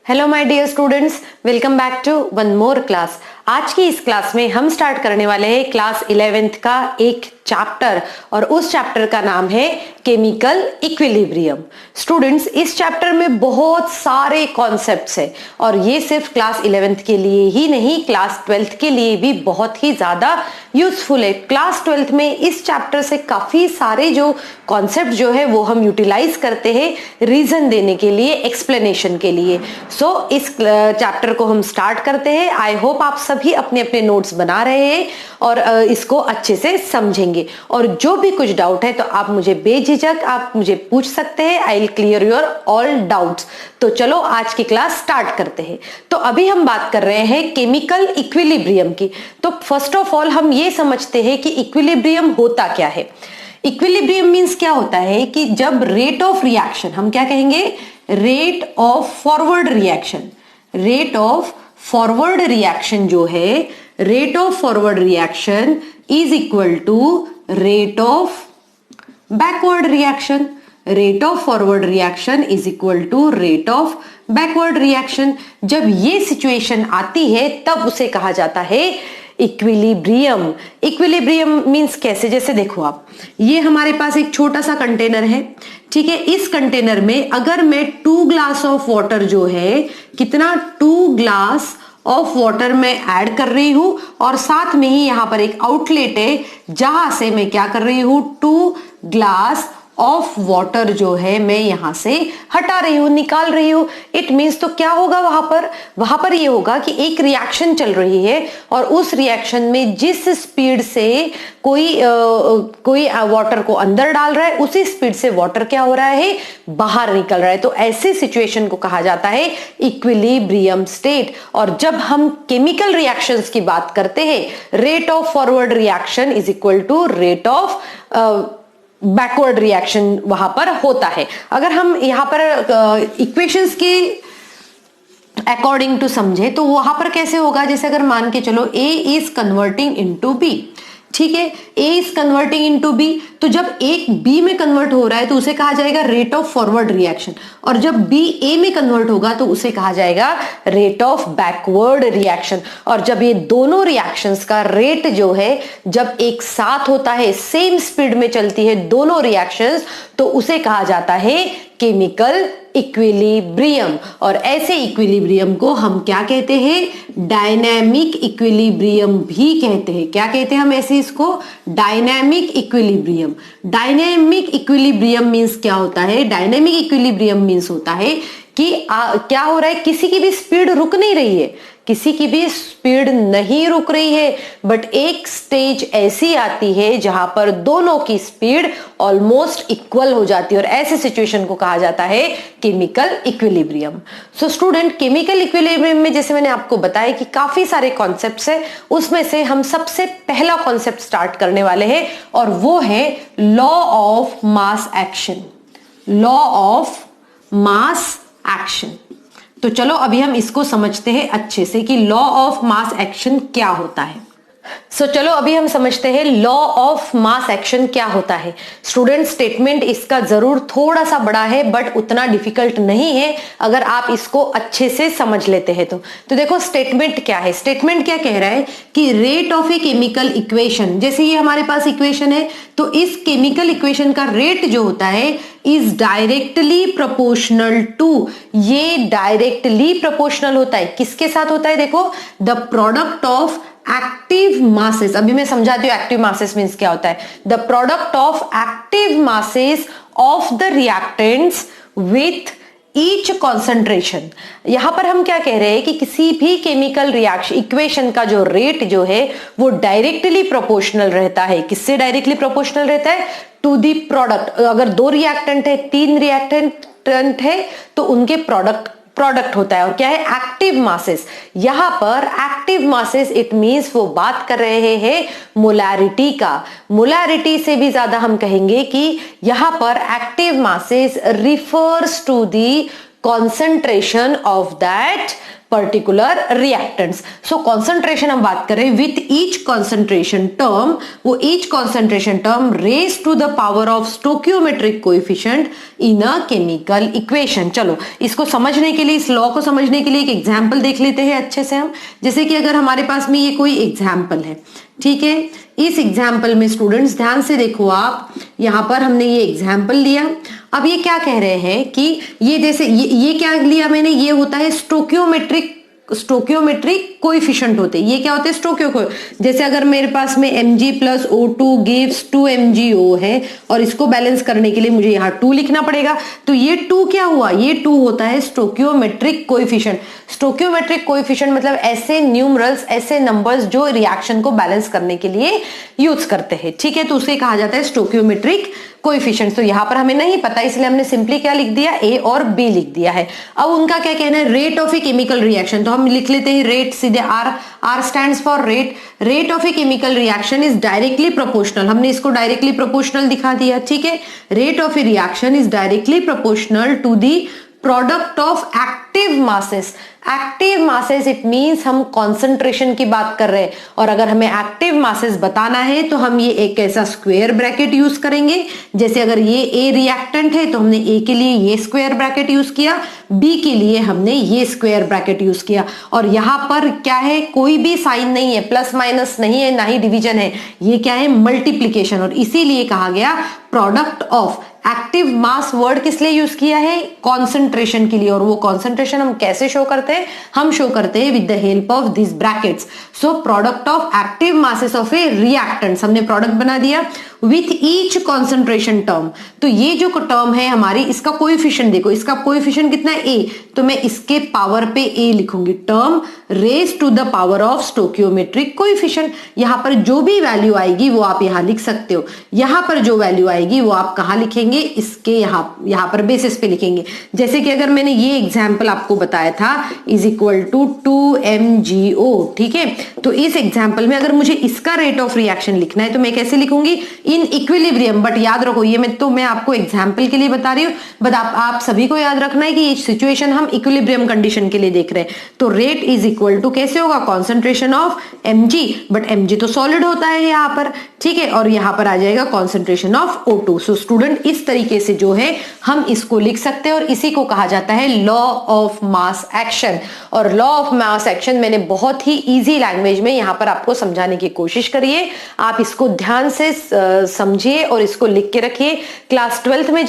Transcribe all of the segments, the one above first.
Hello my dear students, welcome back to one more class. आज की इस class में हम स्टार्ट करने वाले हैं क्लास 11th का एक चैप्टर और उस चैप्टर का नाम है केमिकल इक्विलिब्रियम। स्टूडेंट्स, इस चैप्टर में बहुत सारे कॉन्सेप्ट्स हैं और ये सिर्फ क्लास 11th के लिए ही नहीं, क्लास 12th के लिए भी बहुत ही ज्यादा यूजफुल है। क्लास 12th में इस चैप्टर से काफी सारे जो कॉन्सेप्ट जो है वो हम यूटिलाइज करते हैं रीजन देने के लिए, एक्सप्लेनेशन के लिए। सो इस चैप्टर को हम स्टार्ट करते हैं। आई होप आप सभी अपने अपने नोट्स बना रहे हैं और इसको अच्छे से समझेंगे और जो भी कुछ डाउट है तो आप मुझे बेझिझक आप मुझे पूछ सकते हैं। I will clear your all doubts. तो चलो आज की क्लास स्टार्ट करते हैं। तो अभी हम बात कर रहे हैं केमिकल इक्विलिब्रियम की। तो फर्स्ट ऑफ ऑल हम ये समझते हैं कि इक्विलिब्रियम होता क्या है। इक्विलिब्रियम मींस क्या होता है कि जब रेट ऑफ रिएक्शन, हम क्या कहेंगे, rate of forward reaction, rate of forward reaction जो है, rate of forward reaction is equal to rate of backward reaction. Rate of forward reaction is equal to rate of backward reaction. जब ये situation आती है तब उसे कहा जाता है इक्विलिब्रियम। इक्विलिब्रियम मींस कैसे, जैसे देखो आप, ये हमारे पास एक छोटा सा कंटेनर है, ठीक है। इस कंटेनर में अगर मैं 2 ग्लास ऑफ वाटर जो है, कितना 2 ग्लास ऑफ वाटर में ऐड कर रही हूं और साथ में ही यहां पर एक आउटलेट है जहां से मैं क्या कर रही हूं, 2 ग्लास ऑफ वाटर जो है मैं यहां से हटा रही हूं, निकाल रही हूं। इट मींस तो क्या होगा, वहां पर ये होगा कि एक रिएक्शन चल रही है और उस रिएक्शन में जिस स्पीड से कोई वाटर को अंदर डाल रहा है, उसी स्पीड से वाटर क्या हो रहा है, बाहर निकल रहा है। तो ऐसे सिचुएशन को कहा जाता है इक्विलिब्रियम स्टेट। और जब हम केमिकल रिएक्शंस की बात करते हैं, rate of forward reaction is equal to rate of backward reaction वहां पर होता है। अगर हम यहां पर इक्वेशंस के अकॉर्डिंग टू समझे तो वहां पर कैसे होगा, जैसे अगर मान के चलो A is converting into B, ठीक है, A is converting into B, तो जब एक B में कन्वर्ट हो रहा है तो उसे कहा जाएगा रेट ऑफ फॉरवर्ड रिएक्शन, और जब B A में कन्वर्ट होगा तो उसे कहा जाएगा रेट ऑफ बैकवर्ड रिएक्शन। और जब ये दोनों रिएक्शंस का रेट जो है जब एक साथ होता है, सेम स्पीड में चलती है दोनों रिएक्शंस, तो उसे कहा जाता है केमिकल इक्विलिब्रियम। और ऐसे इक्विलिब्रियम को हम क्या कहते हैं, डायनामिक इक्विलिब्रियम भी कहते हैं। क्या कहते हैं हम ऐसे इसको, dynamic equilibrium. Dynamic equilibrium means क्या होता है, डायनामिक इक्विलिब्रियम मींस होता है कि क्या हो रहा है, किसी की भी स्पीड रुक नहीं रही है, किसी की भी स्पीड नहीं रुक रही है, बट एक स्टेज ऐसी आती है जहां पर दोनों की स्पीड ऑलमोस्ट इक्वल हो जाती है और ऐसे सिचुएशन को कहा जाता है chemical equilibrium. So student, chemical equilibrium में जैसे मैंने आपको बताया कि काफी सारे कॉन्सेप्ट्स है, उसमें से हम सबसे पहला कॉन्सेप्ट स्टार्ट करने वाले हैं और वो है law of mass action. Law of mass action. तो चलो अभी हम इसको समझते हैं अच्छे से कि लॉ ऑफ मास एक्शन क्या होता है। चलो अभी हम समझते हैं लॉ ऑफ मास एक्शन क्या होता है। स्टूडेंट, स्टेटमेंट इसका जरूर थोड़ा सा बड़ा है बट उतना डिफिकल्ट नहीं है अगर आप इसको अच्छे से समझ लेते हैं तो देखो स्टेटमेंट क्या है। स्टेटमेंट क्या कह रहा है कि rate of a chemical equation, जैसे ये हमारे पास इक्वेशन है, तो इस केमिकल इक्वेशन का रेट जो होता है इज डायरेक्टली प्रोपोर्शनल टू, ये डायरेक्टली प्रोपोर्शनल होता है, किसके साथ होता है, देखो, the product of active masses. अभी मैं समझाती हूँ एक्टिव मासेस मींस क्या होता है। The product of active masses of the reactants with each concentration. यहां पर हम क्या कह रहे हैं कि किसी भी केमिकल रिएक्शन इक्वेशन का जो रेट जो है वो डायरेक्टली प्रोपोर्शनल रहता है। किससे डायरेक्टली प्रोपोर्शनल रहता है, टू दी प्रोडक्ट। अगर 2 रिएक्टेंट है, 3 रिएक्टेंट है तो उनके प्रोडक्ट होता है। और क्या है, एक्टिव मासेस। यहां पर एक्टिव मासेस इट मींस वो बात कर रहे हैं मोलैरिटी का। मोलैरिटी से भी ज्यादा हम कहेंगे कि यहां पर active masses refers to the concentration of that particular reactants. So concentration हम बात करें विथ ईच कॉन्सेंट्रेशन टर्म, वो each concentration term raise to the power of stoichiometric coefficient in a chemical equation. चलो इसको समझने के लिए, इस लॉ को समझने के लिए एक एग्जाम्पल देख लेते हैं अच्छे से हम। जैसे कि अगर हमारे पास में ये कोई एग्जाम्पल है, ठीक है, इस एग्जाम्पल में स्टूडेंट्स ध्यान से देखो आप, यहां पर हमने ये एग्जाम्पल लिया। अब ये क्या कह रहे हैं कि ये जैसे ये क्या लिया मैंने, ये होता है स्टोकियोमेट्रिक कोएफिशिएंट होते हैं। ये क्या होते हैं? स्टोकियो। जैसे अगर मेरे पास में Mg plus O2 gives 2MgO है और इसको बैलेंस करने के लिए मुझे यहाँ 2 लिखना पड़ेगा, तो ये 2 क्या हुआ? ये 2 होता है स्टोकियोमेट्रिक कोएफिशिएंट। स्टोकियोमेट्रिक कोएफिशिएंट मतलब ऐसे न्यूमरल्स, ऐसे नंबर्स जो रिएक्शन को बैलेंस करने के लिए यूज करते हैं, ठीक है, तो उसे कहा जाता है स्टोकियोमेट्रिक कोएफिशिएंट। तो यहां पर हमें नहीं पता, इसलिए हमने सिंपली क्या लिख दिया? A और B लिख दिया है। अब उनका क्या कहना है? Rate of a chemical reaction, तो हम लिख लेते हैं रेट सीधे, R stands for rate. Rate of a chemical reaction is directly proportional, हमने इसको डायरेक्टली प्रोपोर्शनल दिखा दिया, ठीक है। Rate of a reaction is directly proportional to the product of active masses. Active masses it means हम concentration की बात कर रहे हैं, और अगर हमें एक्टिव मासेस बताना है तो हम ये एक ऐसा स्क्वायर ब्रैकेट यूज करेंगे। जैसे अगर ये ए रिएक्टेंट है तो हमने ए के लिए ये स्क्वायर ब्रैकेट यूज किया, बी के लिए हमने ये स्क्वायर ब्रैकेट यूज किया। और यहां पर क्या है? कोई भी साइन नहीं है, प्लस माइनस नहीं है, ना ही डिवीजन है, ये क्या है? मल्टीप्लीकेशन। और इसीलिए कहा गया product of active mass. Word किस लिए यूज किया है? कॉन्सेंट्रेशन के लिए। और वो कॉन्सेंट्रेशन हम कैसे शो करते हैं? हम शो करते हैं with the help of this brackets. So product of active masses of A reactants, हमने प्रोडक्ट बना दिया विथ ईच कॉन्सेंट्रेशन टर्म। तो ये जो टर्म है हमारी, इसका कोएफिशिएंट देखो, इसका कोएफिशिएंट कितना है? ए, तो मैं इसके पावर पे ए लिखूंगी, term raise to the power of stoichiometric coefficient. यहां पर जो भी वैल्यू आएगी वो आप यहां लिख सकते हो। यहां पर जो वैल्यू आएगी वो आप कहां लिखेंगे? इसके यहां पर बेसिस पे लिखेंगे। जैसे कि अगर मैंने ये एग्जाम्पल आपको बताया था, इज इक्वल टू 2MgO, ठीक है, तो इस एग्जाम्पल में अगर मुझे इसका रेट ऑफ रिएक्शन लिखना है तो मैं कैसे लिखूंगी? In equilibrium. बट याद रखो, ये मैं आपको एग्जाम्पल के लिए बता रही हूँ, बट आप सभी को याद रखना है कि ये सिचुएशन हम इक्विलिब्रियम कंडीशन के लिए देख रहे हैं। तो रेट इज इक्वल टू कैसे होगा? Concentration of Mg, but Mg तो सॉलिड होता है यहाँ पर, ठीक है, और यहाँ पर आ जाएगा concentration of O2। So student इस तरीके से जो है हम इसको लिख सकते हैं, और इसी को कहा जाता है लॉ ऑफ मास एक्शन। और लॉ ऑफ मास एक्शन मैंने बहुत ही इजी लैंग्वेज में यहाँ पर आपको समझाने की कोशिश करी है। आप इसको ध्यान से समझिए और इसको लिख के रखिए। क्लास 12th में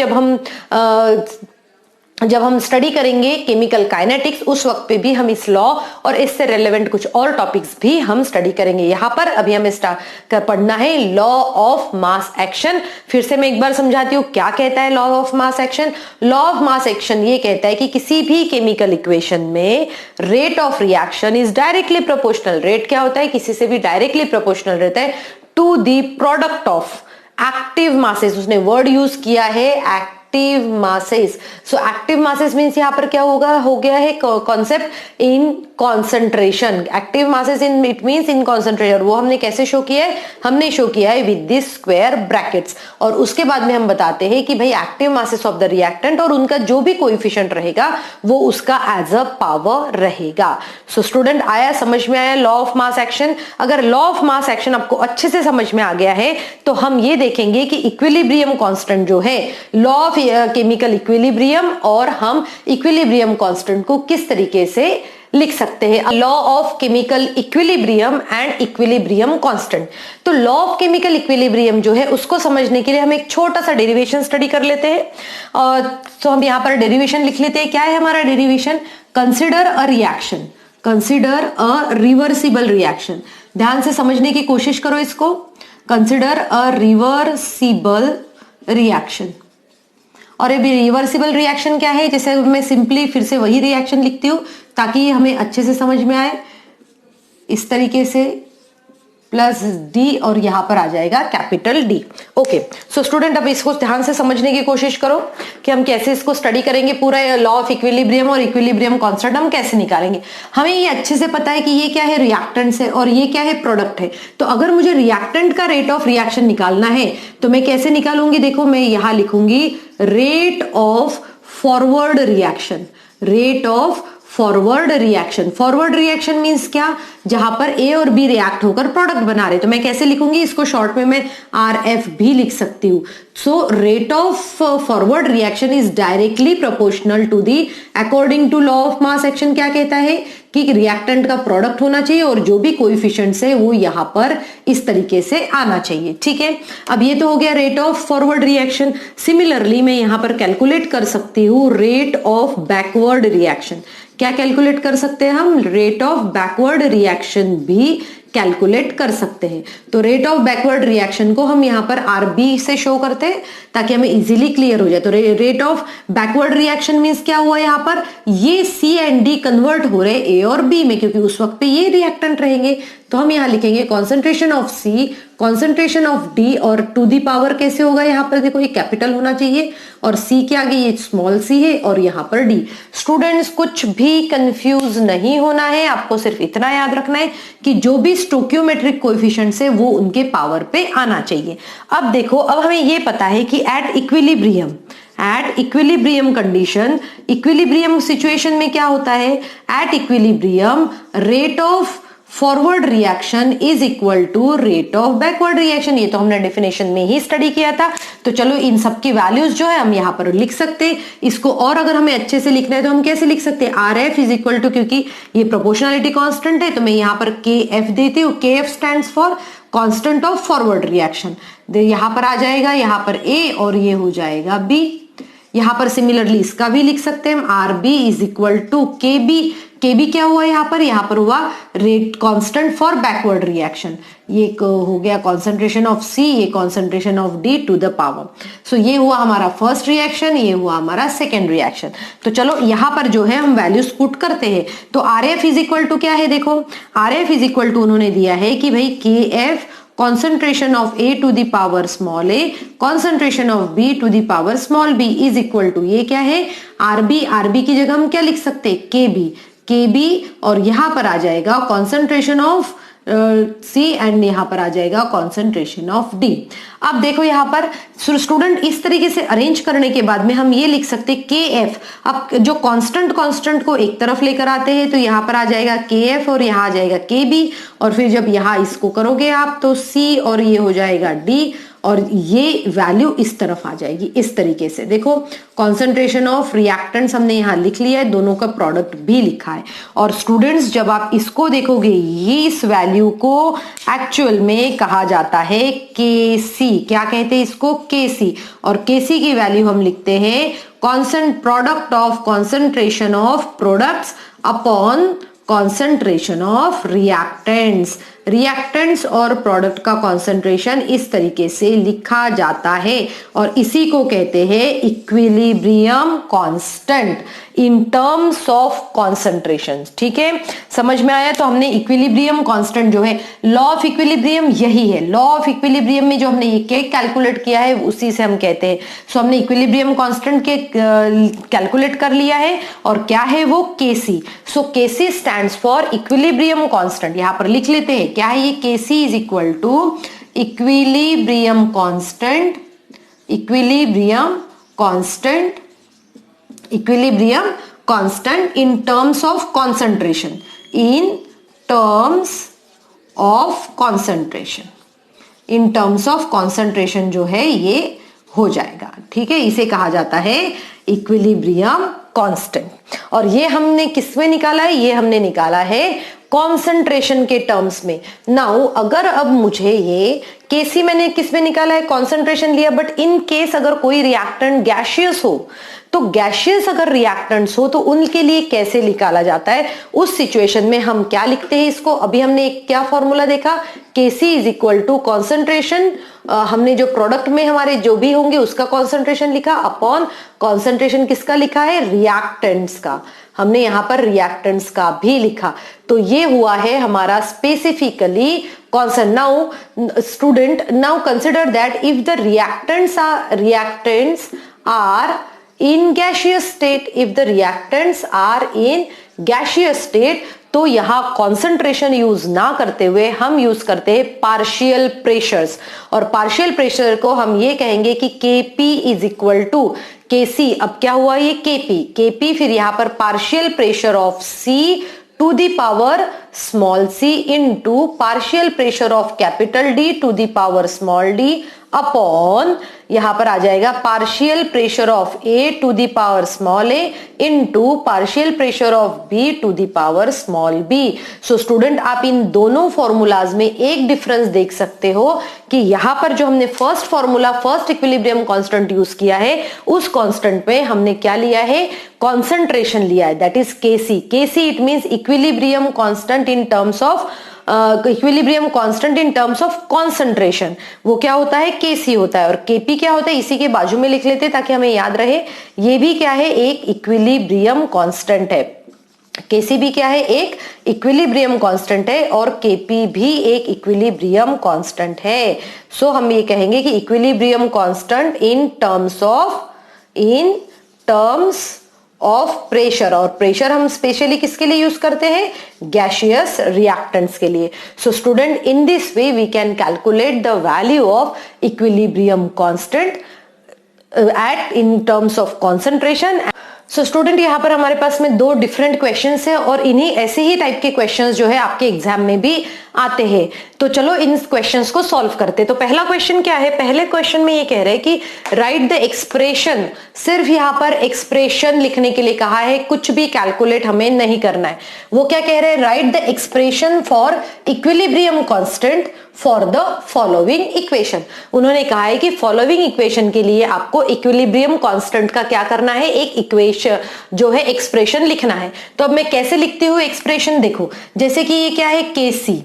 जब हम स्टडी करेंगे केमिकल काइनेटिक्स, उस वक्त पे भी हम इस लॉ और इससे रिलेवेंट कुछ और टॉपिक्स भी हम स्टडी करेंगे। यहां पर अभी हमें पढ़ना है लॉ ऑफ मास एक्शन। फिर से मैं एक बार समझाती हूँ क्या कहता है law of mass action. Law of mass action ये कहता है कि किसी भी केमिकल इक्वेशन में rate of reaction is directly proportional. Rate क्या होता है? किसी से भी डायरेक्टली प्रोपोर्शनल रहता है to the product of active masses. उसने वर्ड यूज किया है active masses. So active masses means यहां पर क्या हो गया है concept in concentration. Active masses in it means in concentration. वो हमने कैसे शो किया है? हमने शो किया है विद दिस स्क्वायर ब्रैकेट्स। और उसके बाद में हम बताते हैं कि भाई active masses of the reactant और उनका जो भी कोएफिशिएंट रहेगा वो उसका एज अ पावर रहेगा। सो स्टूडेंट आया, समझ में आया लॉ ऑफ मास एक्शन? अगर लॉ ऑफ मास एक्शन आपको अच्छे से समझ में आ गया है तो हम ये देखेंगे कि इक्विलिब्रियम कांस्टेंट जो है, लॉ ऑफ केमिकल इक्विलिब्रियम, और हम इक्विलिब्रियम कांस्टेंट को किस तरीके से लिख सकते हैं। Law of chemical equilibrium and equilibrium constant. तो लॉ ऑफ केमिकल इक्विलिब्रियम जो है उसको समझने के लिए हम एक छोटा सा डेरिवेशन स्टडी कर लेते हैं। और तो हम यहां पर डेरिवेशन लिख लेते हैं। क्या है हमारा derivation? Consider a reaction, consider a reversible reaction. ध्यान से समझने की कोशिश करो इसको। Consider a reversible reaction. और ये रिवर्सिबल रिएक्शन क्या है? जैसे मैं सिंपली फिर से वही रिएक्शन लिखती हूं ताकि ये हमें अच्छे से समझ में आए। इस तरीके से प्लस डी और यहां पर आ जाएगा capital D. Okay, so student अब इसको ध्यान से समझने की कोशिश करो कि हम कैसे इसको स्टडी करेंगे। पूरा लॉ ऑफ इक्विलिब्रियम और इक्विलिब्रियम कांस्टेंट हम कैसे निकालेंगे। हमें ये अच्छे से पता है कि ये क्या है? रिएक्टेंट्स है और ये क्या है? प्रोडक्ट है। तो अगर मुझे रिएक्टेंट का रेट ऑफ रिएक्शन निकालना है तो मैं कैसे निकालूंगी? देखो मैं यहां लिखूंगी rate of forward reaction, rate of forward reaction. Forward reaction means क्या, जहां पर ए और बी रिएक्ट होकर प्रोडक्ट बना रहे, तो मैं कैसे लिखूंगी इसको, शॉर्ट में मैं RF भी लिख सकती हूँ। So rate of forward reaction is directly proportional to the, according to law of mass action क्या कहता है कि रिएक्टेंट का प्रोडक्ट होना चाहिए और जो भी कोएफिशिएंट्स है वो यहां पर इस तरीके से आना चाहिए। ठीक है, अब ये तो हो गया rate of forward reaction. Similarly मैं यहां पर कैलकुलेट कर सकती हूँ रेट ऑफ बैकवर्ड रिएक्शन। क्या कैलकुलेट कर सकते हैं हम, रेट ऑफ बैकवर्ड रिएक्शन भी कैलकुलेट कर सकते हैं। तो रेट ऑफ बैकवर्ड रिएक्शन को हम यहाँ पर RB से शो करते हैं ताकि हमें इजीली क्लियर हो जाए। तो rate of backward reaction means क्या हुआ, यहाँ पर ये C एंड D कन्वर्ट हो रहे A और B में, क्योंकि उस वक्त पे ये रिएक्टेंट रहेंगे। तो हम यहाँ लिखेंगे concentration of C, concentration of D, और टू दी पावर कैसे होगा, यहाँ पर देखो ये कैपिटल होना चाहिए और C के आगे ये स्मॉल c है और यहाँ पर D। स्टूडेंट्स कुछ भी कंफ्यूज नहीं होना है, आपको सिर्फ इतना याद रखना है कि जो भी स्टोकियोमेट्रिक कोएफिशिएंट्स है वो उनके पावर पे आना चाहिए। अब देखो, अब हमें ये पता है कि at equilibrium condition, equilibrium situation में क्या होता है, at equilibrium rate of forward reaction is equal to rate of backward reaction. ये तो हमने डेफिनेशन में ही स्टडी किया था। तो चलो इन सब की वैल्यूज जो है हम यहाँ पर लिख सकते हैं इसको, और अगर हमें अच्छे से लिखना है तो हम कैसे लिख सकते हैं, RF इज इक्वल टू, क्योंकि ये प्रोपोर्शनलिटी कांस्टेंट है तो मैं यहाँ पर KF देती हूँ। KF stands for constant of forward reaction. यहाँ पर आ जाएगा यहाँ पर A और ये हो जाएगा B। यहाँ पर सिमिलरली इसका भी लिख सकते हैं RB is equal to KB। KB क्या हुआ यहाँ पर हुआ rate constant for backward reaction. ये हो गया कॉन्सेंट्रेशन ऑफ C, ये concentration of D to the power. So ये हुआ हमारा फर्स्ट रिएक्शन, ये हुआ हमारा सेकेंड रिएक्शन। तो चलो यहाँ पर जो है हम वैल्यूज पुट करते हैं। तो RF इज इक्वल टू क्या है, देखो RF इज इक्वल टू उन्होंने दिया है कि भाई KF concentration of A to the power small a, concentration of B to the power small b is equal to, ये क्या है RB की जगह हम क्या लिख सकते हैं KB और यहां पर आ जाएगा concentration of C एंड यहां पर आ जाएगा कॉन्सेंट्रेशन ऑफ D। अब देखो यहां पर स्टूडेंट इस तरीके से अरेंज करने के बाद में हम ये लिख सकते हैं KF। अब जो कांस्टेंट को एक तरफ लेकर आते हैं तो यहां पर आ जाएगा KF और यहां आ जाएगा KB, और फिर जब यहां इसको करोगे आप तो C और ये हो जाएगा D और ये वैल्यू इस तरफ आ जाएगी इस तरीके से। देखो कॉन्सेंट्रेशन ऑफ रिएक्टेंट्स हमने यहाँ लिख लिया है, दोनों का प्रोडक्ट भी लिखा है। और स्टूडेंट्स जब आप इसको देखोगे ये इस वैल्यू को एक्चुअल में कहा जाता है KC। क्या कहते हैं इसको, KC। और KC की वैल्यू हम लिखते हैं product of concentration of products upon concentration of reactants और प्रोडक्ट का कॉन्सेंट्रेशन इस तरीके से लिखा जाता है और इसी को कहते हैं equilibrium constant in terms of concentration. ठीक है, समझ में आया। तो हमने इक्विलिब्रियम कांस्टेंट जो है, लॉ ऑफ इक्विलिब्रियम यही है। लॉ ऑफ इक्विलिब्रियम में जो हमने ये के कैलकुलेट किया है उसी से हम कहते हैं। सो हमने इक्विलिब्रियम कांस्टेंट के कैलकुलेट कर लिया है और क्या है वो KC। So KC stands for equilibrium constant. यहां पर लिख लेते हैं क्या है ये, KC is equal to equilibrium constant in terms of concentration जो है ये हो जाएगा। ठीक है, इसे कहा जाता है इक्विलिब्रियम कांस्टेंट। और ये हमने किसमें निकाला है, ये हमने निकाला है कॉन्सेंट्रेशन के टर्म्स में। नाउ अगर अब मुझे ये KC मैंने किसमें निकाला है, कॉन्सेंट्रेशन लिया, बट इन केस अगर कोई रिएक्टेंट गैसियस हो तो गैसियस अगर रिएक्टेंट्स हो तो उनके लिए कैसे निकाला जाता है, उस सिचुएशन में हम क्या लिखते हैं इसको। अभी हमने एक क्या फॉर्मूला देखा, KC is equal to concentration, हमने जो प्रोडक्ट में हमारे जो भी होंगे उसका कॉन्सेंट्रेशन लिखा अपॉन कॉन्सेंट्रेशन किसका लिखा है, रिएक्टेंट्स का। हमने यहां पर रिएक्टेंट्स का भी लिखा। तो ये हुआ है हमारा specifically constant. Now student, now consider that if the reactants are in gaseous state, if the reactants are in gaseous state, तो यहाँ कॉन्सेंट्रेशन यूज ना करते हुए हम यूज करते हैं पार्शियल प्रेशर्स, और पार्शियल प्रेशर को हम ये कहेंगे कि Kp is equal to Kc। अब क्या हुआ ये Kp, फिर यहाँ पर partial pressure of C to the power small c into partial pressure of capital D to the power small d upon यहां पर आ जाएगा partial pressure of A to the power small a into partial pressure of B to the power small b। So student, आप इन दोनों formulas में एक difference देख सकते हो कि यहां पर जो हमने first formula, first equilibrium constant use किया है, उस कांस्टेंट में हमने क्या लिया है, कॉन्सेंट्रेशन लिया है, that is Kc। Kc it means equilibrium constant in terms of equilibrium constant in terms of concentration, वो क्या होता है, Kc होता है। और Kp क्या होता है, इसी के बाजू में लिख लेते हैं ताकि हमें याद रहे। ये भी क्या है, एक इक्विलिब्रियम कांस्टेंट है। Kc भी क्या है, एक इक्विलिब्रियम कांस्टेंट है, और Kp भी एक इक्विलिब्रियम कांस्टेंट है। सो हम ये कहेंगे कि equilibrium constant in terms of pressure, और प्रेशर हम स्पेशली किसके लिए यूज करते हैं, गैसियस रिएक्टेंट्स के लिए। So student, in this way we can calculate the value of equilibrium constant at in terms of concentration. So student, यहाँ पर हमारे पास में दो डिफरेंट क्वेश्चंस है, और इन्हीं ऐसे ही टाइप के क्वेश्चंस जो है आपके एग्जाम में भी आते हैं। तो चलो इन क्वेश्चंस को सॉल्व करते हैं। तो पहला क्वेश्चन क्या है, पहले क्वेश्चन में ये कह रहे हैं कि राइट द एक्सप्रेशन, सिर्फ यहाँ पर एक्सप्रेशन लिखने के लिए कहा है, कुछ भी कैलकुलेट हमें नहीं करना है। वो क्या कह रहे हैं, right the expression for equilibrium constant for the following equation. उन्होंने कहा है कि फॉलोइंग इक्वेशन के लिए आपको इक्विलिब्रियम कांस्टेंट का क्या करना है, एक इक्वेशन जो है एक्सप्रेशन लिखना है। तो अब मैं कैसे लिखती हूँ एक्सप्रेशन, देखो जैसे कि ये क्या है, Kc।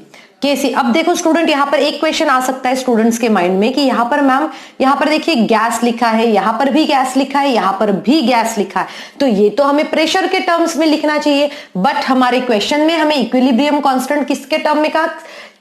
अब देखो स्टूडेंट, यहाँ पर एक क्वेश्चन आ सकता है स्टूडेंट्स के माइंड में कि यहाँ पर मैम, यहाँ पर देखिए गैस लिखा है, यहाँ पर भी गैस लिखा है, यहाँ पर भी गैस लिखा है, तो ये तो हमें प्रेशर के टर्म्स में लिखना चाहिए, बट हमारे क्वेश्चन में हमें इक्विलिब्रियम कांस्टेंट किसके टर्म में कहा,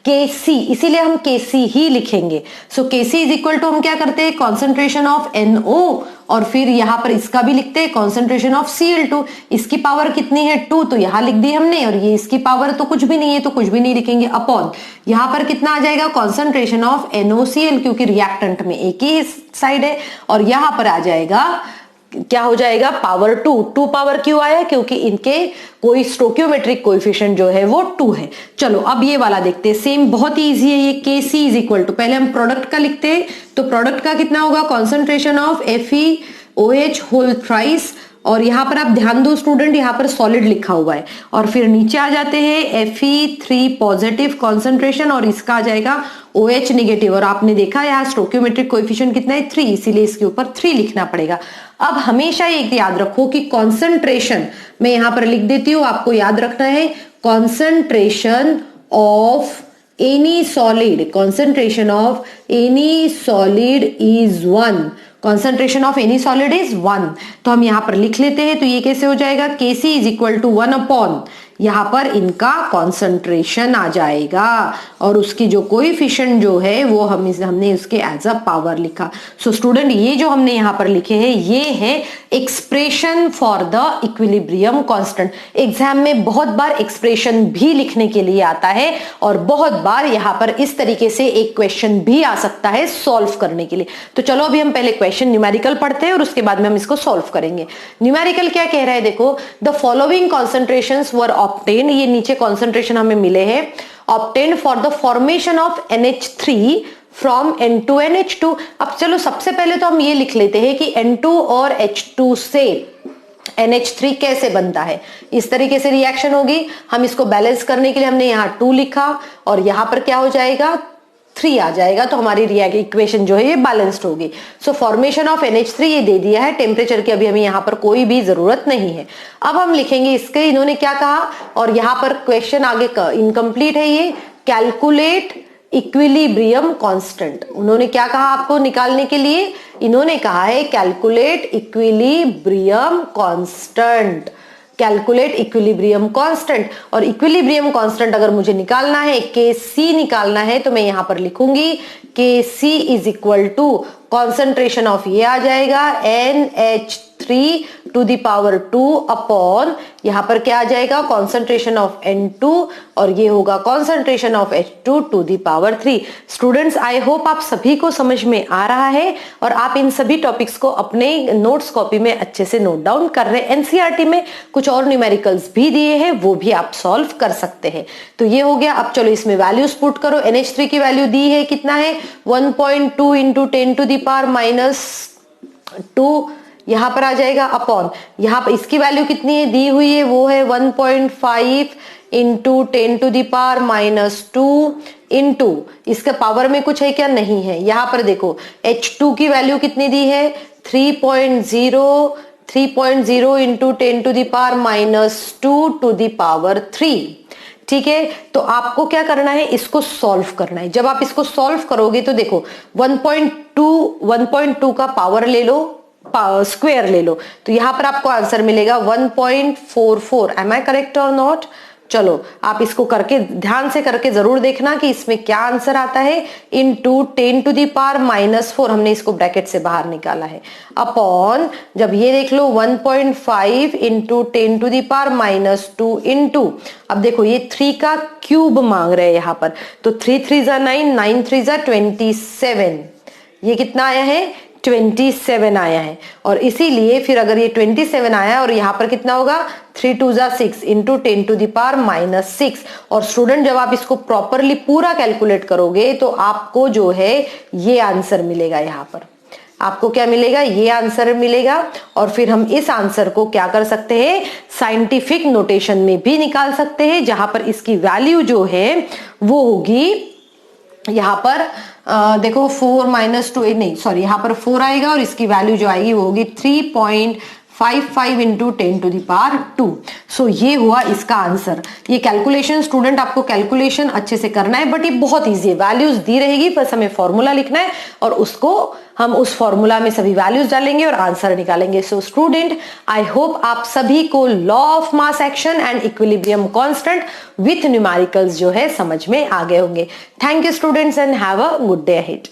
Kc, इसीलिए हम Kc ही लिखेंगे। सो Kc इज इक्वल टू हम क्या करते हैं, कॉन्सेंट्रेशन ऑफ NO, और फिर यहां पर इसका भी लिखते हैं कॉन्सेंट्रेशन ऑफ Cl2। इसकी पावर कितनी है, 2, तो यहां लिख दी हमने, और ये इसकी पावर तो कुछ भी नहीं है, तो कुछ भी नहीं लिखेंगे, अपॉन यहां पर कितना आ जाएगा, कॉन्सेंट्रेशन ऑफ NOCl, क्योंकि रिएक्टेंट में एक ही साइड है, और यहां पर आ जाएगा, क्या हो जाएगा, पावर 2 पावर क्यों आया, क्योंकि इनके कोई स्टोकियोमेट्रिक कोएफिशिएंट जो है वो 2 है। चलो अब ये वाला देखते हैं, सेम बहुत ही इजी है ये। Kc इज इक्वल टू, पहले हम प्रोडक्ट का लिखते हैं, तो प्रोडक्ट का कितना होगा, concentration of FeOH whole thrice, और यहां पर आप ध्यान दो स्टूडेंट, यहां पर सॉलिड लिखा हुआ है, और फिर नीचे आ जाते हैं Fe3 पॉजिटिव कॉन्सेंट्रेशन, और इसका आ जाएगा OH नेगेटिव, और आपने देखा यहाँ स्टोकियोमेट्रिक कोएफिशिएंट कितना है, 3, इसीलिए इसके ऊपर 3 लिखना पड़ेगा। अब हमेशा एक याद रखो कि कॉन्सेंट्रेशन, मैं यहां पर लिख देती हूं, आपको याद रखना है, concentration of any solid, concentration of any solid is 1, concentration of any solid is 1। तो हम यहां पर लिख लेते हैं, तो ये कैसे हो जाएगा, Kc is equal to 1 upon यहां पर इनका कॉन्सेंट्रेशन आ जाएगा, और उसकी जो कोएफिशिएंट जो है वो हमने उसके एज अ पावर लिखा। सो स्टूडेंट, ये जो हमने यहां पर लिखे हैं ये है expression for the equilibrium constant. Exam में बहुत बार एक्सप्रेशन भी लिखने के लिए आता है, और बहुत बार यहां पर इस तरीके से एक क्वेश्चन भी आ सकता है सॉल्व करने के लिए। तो चलो अभी हम पहले क्वेश्चन न्यूमेरिकल पढ़ते हैं, और उसके बाद में हम इसको सॉल्व करेंगे। न्यूमेरिकल क्या कह रहा है, देखो, the following concentrations were obtain, ये नीचे कॉन्सेंट्रेशन हमें मिले हैं, obtain for the formation of NH3 from N2 and H2। अब चलो सबसे पहले तो हम ये लिख लेते हैं कि N2 और H2 से NH3 कैसे बनता है। इस तरीके से रिएक्शन होगी, हम इसको बैलेंस करने के लिए हमने यहाँ 2 लिखा, और यहां पर क्या हो जाएगा, 3 आ जाएगा, तो हमारी इक्वेशन जो है ये बैलेंस्ड होगी। सो फॉर्मेशन ऑफ NH3 ये दे दिया है, टेम्परेचर की अभी हमें यहाँ पर कोई भी जरूरत नहीं है। अब हम लिखेंगे इसके, इन्होंने क्या कहा, और यहाँ पर क्वेश्चन आगे इनकम्प्लीट है ये, कैलकुलेट इक्विलिब्रियम कांस्टेंट। उन्होंने क्या कहा आपको निकालने के लिए, इन्होंने कहा है calculate equilibrium constant, calculate equilibrium constant. और इक्विलिब्रियम कांस्टेंट अगर मुझे निकालना है, Kc निकालना है, तो मैं यहां पर लिखूंगी Kc is equal to concentration of, ये आ जाएगा NH3 to the power 2 upon यहां पर क्या आ जाएगा कॉन्सेंट्रेशन ऑफ N2 और ये होगा concentration of H2 to the power 3। Students I hope आप सभी को समझ में आ रहा है और आप इन सभी टॉपिक्स को अपने नोट्स कॉपी में अच्छे से नोट डाउन कर रहे हैं। एनसीईआरटी में कुछ और न्यूमेरिकल्स भी दिए हैं, वो भी आप सॉल्व कर सकते हैं। तो ये हो गया। अब चलो इसमें वैल्यूज पुट करो। NH3 की वैल्यू दी है, कितना है 1.2 इंटू 10 टू द पावर -2 यहां पर आ जाएगा अपॉन यहां पर इसकी वैल्यू कितनी है दी हुई है, वो है 1.5 into 10 to the power -2 into इसके पावर में कुछ है क्या, नहीं है। यहां पर देखो H2 की वैल्यू कितनी दी है 3.0 into 10 to the power -2 to the power 3। ठीक है, तो आपको क्या करना है, इसको सॉल्व करना है। जब आप इसको सॉल्व करोगे तो देखो 1.2 का पावर ले लो, स्क्वायर ले लो, तो यहां पर आपको आंसर मिलेगा 1.44। एम आई करेक्ट और नॉट? चलो आप इसको करके ध्यान से करके जरूर देखना कि इसमें क्या आंसर आता है। इंटू 10 टू द पावर -4 हमने इसको ब्रैकेट से बाहर निकाला है अपॉन जब ये देख लो 1.5 into 10 to the power -2 into अब देखो ये 3 का क्यूब मांग रहे हैं यहां पर, तो 3 3 जा 9, 9 3 जा 27। ये कितना आया है 27 आया है। और इसीलिए फिर अगर ये 27 आया और यहां पर कितना होगा 3 2 जा 6 इंटू 10 टू द पावर -6। और स्टूडेंट जब आप इसको प्रॉपरली पूरा कैलकुलेट करोगे तो आपको जो है ये आंसर मिलेगा। यहां पर आपको क्या मिलेगा, ये आंसर मिलेगा। और फिर हम इस आंसर को क्या कर सकते हैं, साइंटिफिक नोटेशन में भी निकाल सकते हैं, जहां पर इसकी वैल्यू जो है वो होगी यहां पर देखो 4 - 2 नहीं सॉरी यहां पर 4 आएगा और इसकी वैल्यू जो आएगी वो होगी 3.55 इंटू 10 टू द पावर 2। सो ये हुआ इसका आंसर। ये कैलकुलेशन स्टूडेंट आपको कैलकुलेशन अच्छे से करना है, बट ये बहुत इजी है। वैल्यूज दी रहेगी, बस हमें फॉर्मूला लिखना है और उसको हम उस फॉर्मूला में सभी वैल्यूज डालेंगे और आंसर निकालेंगे। सो स्टूडेंट आई होप आप सभी को law of mass action and equilibrium constant with numericals जो है समझ में आ गए होंगे। Thank you students and have a good day ahead.